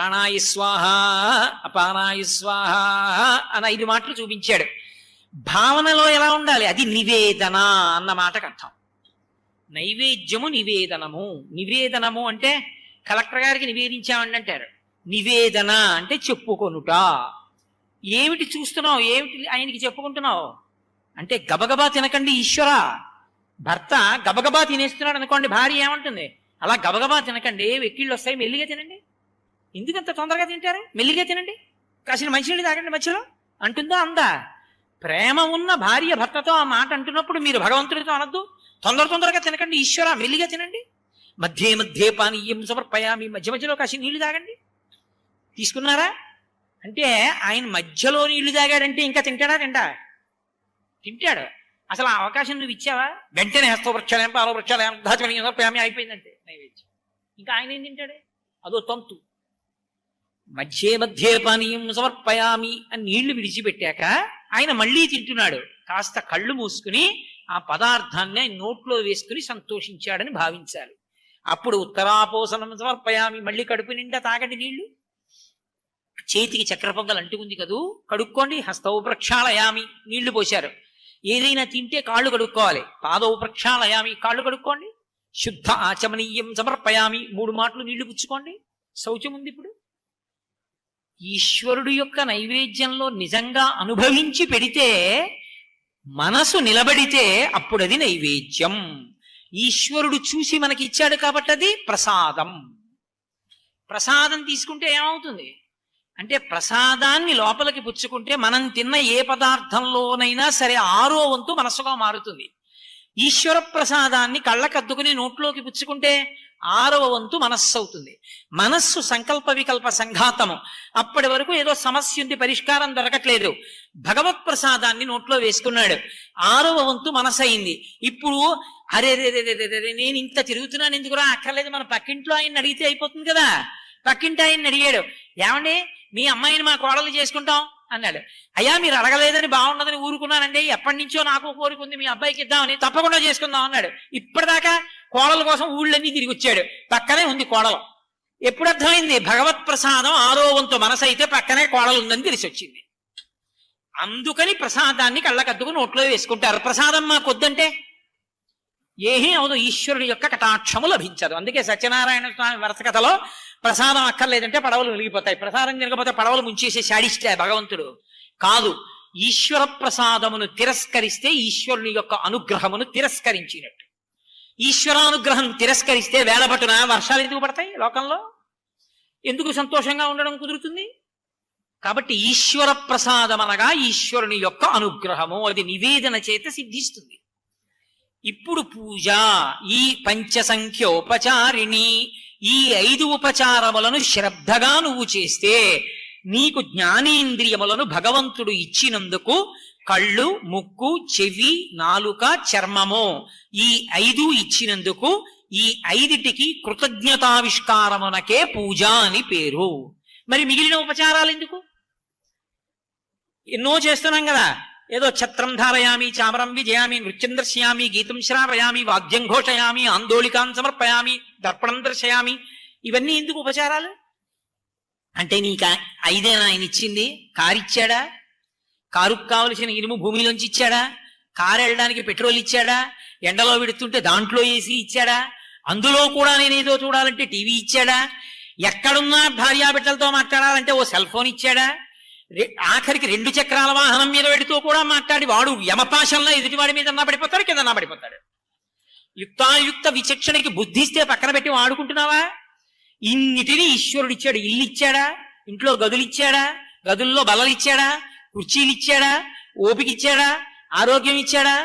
ప్రాణాయ స్వాహ అపానాయ స్వాహ అని 5 మాటలు చూపించాడు. భావనలో ఎలా ఉండాలి? అది నివేదన అన్న మాటకు అర్థం. నైవేద్యము నివేదనము. నివేదనము అంటే కలెక్టర్ గారికి నివేదించామండి అంటారు. నివేదన అంటే చెప్పుకొనుట. ఏమిటి చూస్తున్నావు, ఏమిటి ఆయనకి చెప్పుకుంటున్నావు అంటే గబగబా తినకండి ఈశ్వర. భర్త గబగబా తినేస్తున్నాడు అనుకోండి, భార్య ఏమంటుంది? అలా గబగబా తినకండి, వెక్కిళ్ళు వస్తాయి, మెల్లిగా తినండి. ఎందుకంత తొందరగా తింటారు? మెల్లిగా తినండి, కాసిన మంచినీళ్ళు తాగండి మధ్యలో అంటుందా? అందా? ప్రేమ ఉన్న భార్య భర్తతో ఆ మాట అంటున్నప్పుడు మీరు భగవంతుడితో అనొద్దు, తొందరగా తినకండి ఈశ్వర, మెల్లిగా తినండి. మధ్యే మధ్యే పానీయం సమర్పయామి, మధ్య మధ్యలో కాసి నీళ్లు తాగండి. తీసుకున్నారా అంటే ఆయన మధ్యలో నీళ్లు తాగాడంటే ఇంకా తింటాడా? తింటాడు. అసలు ఆ అవకాశం నువ్వు ఇచ్చావా? వెంటనే హస్తవృక్షాలయం పాలవృక్షాలయం దాచమని అయిపోయిందంటే నైవేద్యం. ఇంకా ఆయన ఏం తింటాడే? అదో తంతు. మధ్యే మధ్యే పానీయం సమర్పయామి అని నీళ్లు విడిచిపెట్టాక ఆయన మళ్ళీ తింటున్నాడు. కాస్త కళ్ళు మూసుకుని ఆ పదార్థాన్ని నోట్లో వేసుకుని సంతోషించాడని భావించాలి. అప్పుడు ఉత్తరాపోసనం సమర్పయామి, మళ్ళీ కడుపు నిండా తాగండి నీళ్లు. చేతికి చక్ర పొంగల్ అంటుకుంది కదూ, కడుక్కోండి. హస్తౌ ప్రక్షాళయామి, నీళ్లు పోశారు. ఏదైనా తింటే కాళ్ళు కడుక్కోవాలి. పాదౌ ప్రక్షాళయామి, కాళ్ళు కడుక్కోండి. శుద్ధ ఆచమనీయం సమర్పయామి, 3 మాటలు నీళ్లు పుచ్చుకోండి. శౌచం ఉంది. ఇప్పుడు ఈశ్వరుడు యొక్క నైవేద్యంలో నిజంగా అనుభవించి పెడితే, మనసు నిలబడితే అప్పుడు అది నైవేద్యం. ఈశ్వరుడు చూసి మనకి ఇచ్చాడు కాబట్టి అది ప్రసాదం. ప్రసాదం తీసుకుంటే ఏమవుతుంది అంటే, ప్రసాదాన్ని లోపలికి పుచ్చుకుంటే మనం తిన్న ఏ పదార్థంలోనైనా సరే 6వ వంతు మనస్సుగా మారుతుంది. ఈశ్వర ప్రసాదాన్ని కళ్ళకద్దుకుని నోట్లోకి పుచ్చుకుంటే 6వ వంతు మనస్సు అవుతుంది. మనస్సు సంకల్ప వికల్ప సంఘాతము. అప్పటి వరకు ఏదో సమస్య ఉంది, పరిష్కారం దొరకట్లేదు. భగవత్ ప్రసాదాన్ని నోట్లో వేసుకున్నాడు, 6వ వంతు మనసు అయింది. ఇప్పుడు అరే నేను ఇంత తిరుగుతున్నాను ఎందుకురా? అక్కర్లేదు, మన పక్కింట్లో ఆయన అడిగితే అయిపోతుంది కదా. పక్కింటి ఆయన అడిగాడు, ఏమండి మీ అమ్మాయిని మా కోడలు చేసుకుంటాం అన్నాడు. అయ్యా మీరు అడగలేదని బాగున్నదని ఊరుకున్నానండి, ఎప్పటి నుంచో నాకు కోరుకుంది మీ అబ్బాయికి ఇద్దామని, తప్పకుండా చేసుకుందాం అన్నాడు. ఇప్పటిదాకా కోడల కోసం ఊళ్ళన్నీ తిరిగి వచ్చాడు, పక్కనే ఉంది కోడలు. ఎప్పుడు అర్థమైంది? భగవత్ ప్రసాదం 6వ వంతు మనసు అయితే పక్కనే కోడలు ఉందని తెలిసి వచ్చింది. అందుకని ప్రసాదాన్ని కళ్ళకద్దుకు నోట్లో వేసుకుంటారు. ప్రసాదం మాకొద్దంటే ఏమీ అవదు, ఈశ్వరుడి యొక్క కటాక్షము లభించదు. అందుకే సత్యనారాయణ స్వామి వరస కథలో ప్రసాదం అక్కర్లేదంటే పడవలు వెలిగిపోతాయి, ప్రసాదం తినకపోతే పడవలు ముంచేసే శాడిస్తే భగవంతుడు కాదు. ఈశ్వర ప్రసాదమును తిరస్కరిస్తే ఈశ్వరుని యొక్క అనుగ్రహమును తిరస్కరించినట్టు. ఈశ్వరానుగ్రహం తిరస్కరిస్తే వేలపట్టున వర్షాలు ఎందుకు పడతాయి లోకంలో? ఎందుకు సంతోషంగా ఉండడం కుదురుతుంది? కాబట్టి ఈశ్వర ప్రసాదం అనగా ఈశ్వరుని యొక్క అనుగ్రహము, అది నివేదన చేత సిద్ధిస్తుంది. ఇప్పుడు పూజ, ఈ పంచసంఖ్యోపచారిణి, ఈ 5 ఉపచారములను శ్రద్ధగా నువ్వు చేస్తే నీకు జ్ఞానేంద్రియములను భగవంతుడు ఇచ్చినందుకు కళ్ళు, ముక్కు, చెవి, నాలుక, చర్మము, ఈ 5 ఇచ్చినందుకు ఈ 5టికి కృతజ్ఞతావిష్కారమునకే పూజ అని పేరు. మరి మిగిలిన ఉపచారాలు ఎందుకు? ఎన్నో చేస్తున్నాం కదా. ఏదో ఛత్రం ధారయామి, చామరం విజయామి, నృత్యం దర్శయామి, గీతం శ్రావయామి, వాద్యం ఘోషయామి, ఆందోళికాన్ సమర్పయామి, దర్పణం దర్శయామి. ఇవన్నీ ఎందుకు ఉపచారాలు? అంటే నీకు 5 ఆయన ఇచ్చింది? కారిచ్చాడా? కారుకు కావలసిన ఇనుము భూమిలోంచి ఇచ్చాడా? కారు వెళ్ళడానికి పెట్రోల్ ఇచ్చాడా? ఎండలో విడుతుంటే దాంట్లో ఏసీ ఇచ్చాడా? అందులో కూడా నేనేదో చూడాలంటే టీవీ ఇచ్చాడా? ఎక్కడున్నా భార్యాబిడ్డలతో మాట్లాడాలంటే ఓ సెల్ ఫోన్ ఇచ్చాడా? ఆఖరికి 2 చక్రాల వాహనం మీద పెడుతూ కూడా మాట్లాడి వాడు యమపాశంలో ఎదుటివాడి మీద పడిపోతాడు, కింద పడిపోతాడు. యుక్తాయుక్త విచక్షణకి బుద్ధిస్తే పక్కన పెట్టి వాడుకుంటున్నావా? ఇన్నిటిని ఈశ్వరుడు ఇచ్చాడు. ఇల్లు ఇచ్చాడా? ఇంట్లో గదులు ఇచ్చాడా? గదుల్లో బల్లలు ఇచ్చాడా? కుర్చీలు ఇచ్చాడా? ఓపిక ఇచ్చాడా? ఆరోగ్యం ఇచ్చాడా?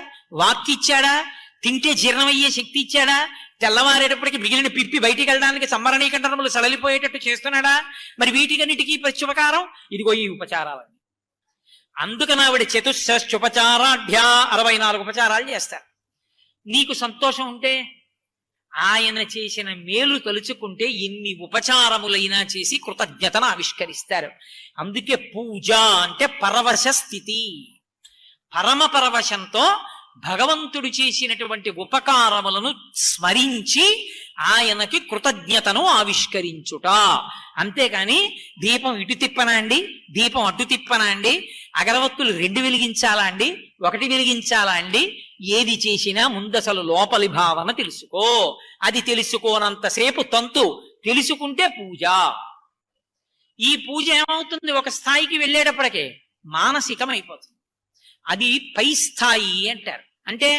వాక్కి ఇచ్చాడా? తింటే జీర్ణమయ్యే శక్తి ఇచ్చాడా? తెల్లవారేటప్పటికి మిగిలిన పిప్పి బయటికి వెళ్ళడానికి సంవరణీకంఠనములు సడలిపోయేటట్టు చేస్తున్నాడా? మరి వీటికన్నిటికీ ప్రత్యుపకారం ఇదిగో ఈ ఉపచారాలని. అందుకని ఆవిడ చతుశ్చోపచారాఢ్య 64 ఉపచారాలు చేస్తారు. నీకు సంతోషం ఉంటే ఆయన చేసిన మేలు తలుచుకుంటే ఎన్ని ఉపచారములైనా చేసి కృతజ్ఞతను ఆవిష్కరిస్తారు. అందుకే పూజ అంటే పరవశ స్థితి. పరమ పరవశంతో భగవంతుడు చేసినటువంటి ఉపకారములను స్మరించి ఆయనకి కృతజ్ఞతను ఆవిష్కరించుట. అంతేకాని దీపం ఇటు తిప్పనా అండి, దీపం అటు తిప్పనా అండి, అగరవత్తులు 2 వెలిగించాలా అండి, 1 వెలిగించాలా అండి, ఏది చేసినా ముందసలు లోపలి భావన తెలుసుకో. అది తెలుసుకోనంతసేపు తంతు, తెలుసుకుంటే పూజ. ఈ పూజ ఏమవుతుంది, ఒక స్థాయికి వెళ్ళేటప్పటికే మానసికం అయిపోతుంది. అది పై స్థాయి అంటారు. అంటే